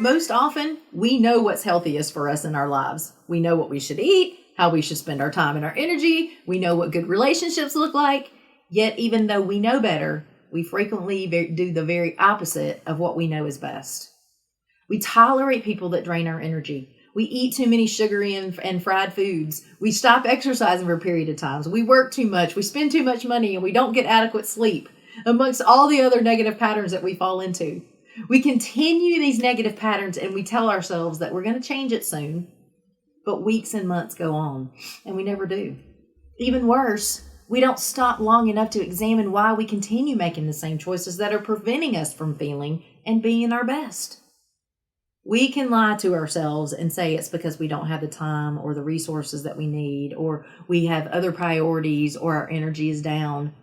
most often, we know what's healthiest for us in our lives. We know what we should eat, how we should spend our time and our energy. We know what good relationships look like. Yet, even though we know better, we frequently do the very opposite of what we know is best. We tolerate people that drain our energy. We eat too many sugary and fried foods. We stop exercising for a period of times. We work too much. We spend too much money, and we don't get adequate sleep, amongst all the other negative patterns that we fall into. We continue these negative patterns, and we tell ourselves that we're going to change it soon. But weeks and months go on, and we never do. Even worse, we don't stop long enough to examine why we continue making the same choices that are preventing us from feeling and being our best. We can lie to ourselves and say it's because we don't have the time or the resources that we need, or we have other priorities, or our energy is down.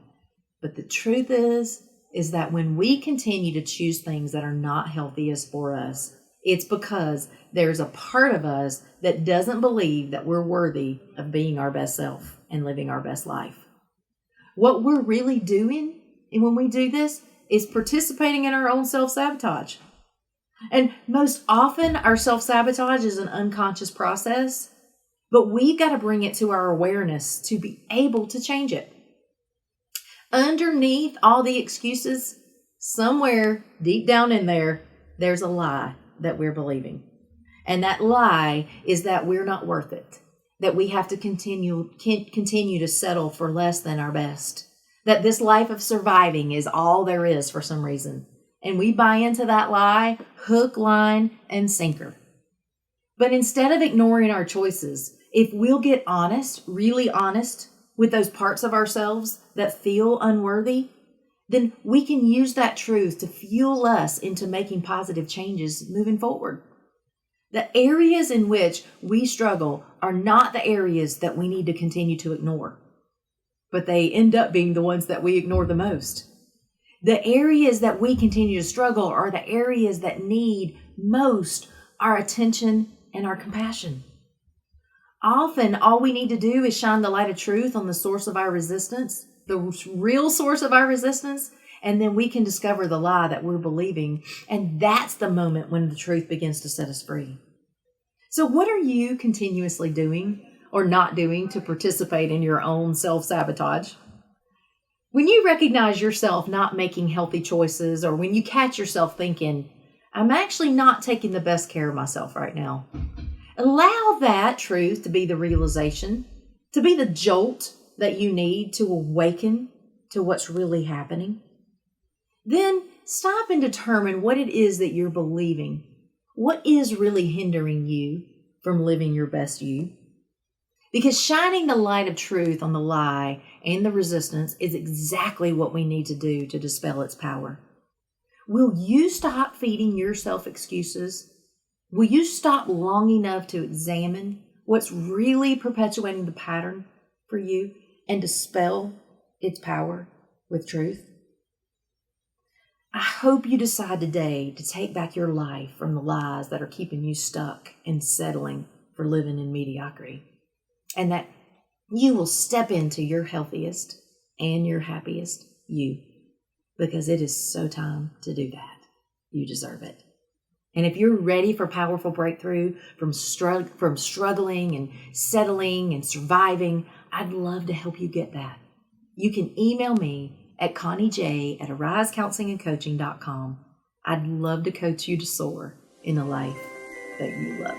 But the truth is that when we continue to choose things that are not healthiest for us, it's because there's a part of us that doesn't believe that we're worthy of being our best self and living our best life. What we're really doing, and when we do this, is participating in our own self-sabotage. And most often, our self-sabotage is an unconscious process, but we've got to bring it to our awareness to be able to change it. Underneath all the excuses, somewhere deep down in there, there's a lie that we're believing. And that lie is that we're not worth it, that we have to continue to settle for less than our best, that this life of surviving is all there is for some reason. And we buy into that lie, hook, line, and sinker. But instead of ignoring our choices, if we'll get honest, really honest, with those parts of ourselves that feel unworthy, then we can use that truth to fuel us into making positive changes moving forward. The areas in which we struggle are not the areas that we need to continue to ignore, but they end up being the ones that we ignore the most. The areas that we continue to struggle are the areas that need most our attention and our compassion. Often, all we need to do is shine the light of truth on the source of our resistance, the real source of our resistance, and then we can discover the lie that we're believing. And that's the moment when the truth begins to set us free. So what are you continuously doing or not doing to participate in your own self-sabotage? When you recognize yourself not making healthy choices, or when you catch yourself thinking, I'm actually not taking the best care of myself right now, allow that truth to be the realization, to be the jolt that you need to awaken to what's really happening. Then stop and determine what it is that you're believing. What is really hindering you from living your best you? Because shining the light of truth on the lie and the resistance is exactly what we need to do to dispel its power. Will you stop feeding yourself excuses? Will you stop long enough to examine what's really perpetuating the pattern for you and dispel its power with truth? I hope you decide today to take back your life from the lies that are keeping you stuck and settling for living in mediocrity, and that you will step into your healthiest and your happiest you, because it is so time to do that. You deserve it. And if you're ready for powerful breakthrough from struggling and settling and surviving, I'd love to help you get that. You can email me at conniej@arisecounselingandcoaching.com. I'd love to coach you to soar in a life that you love.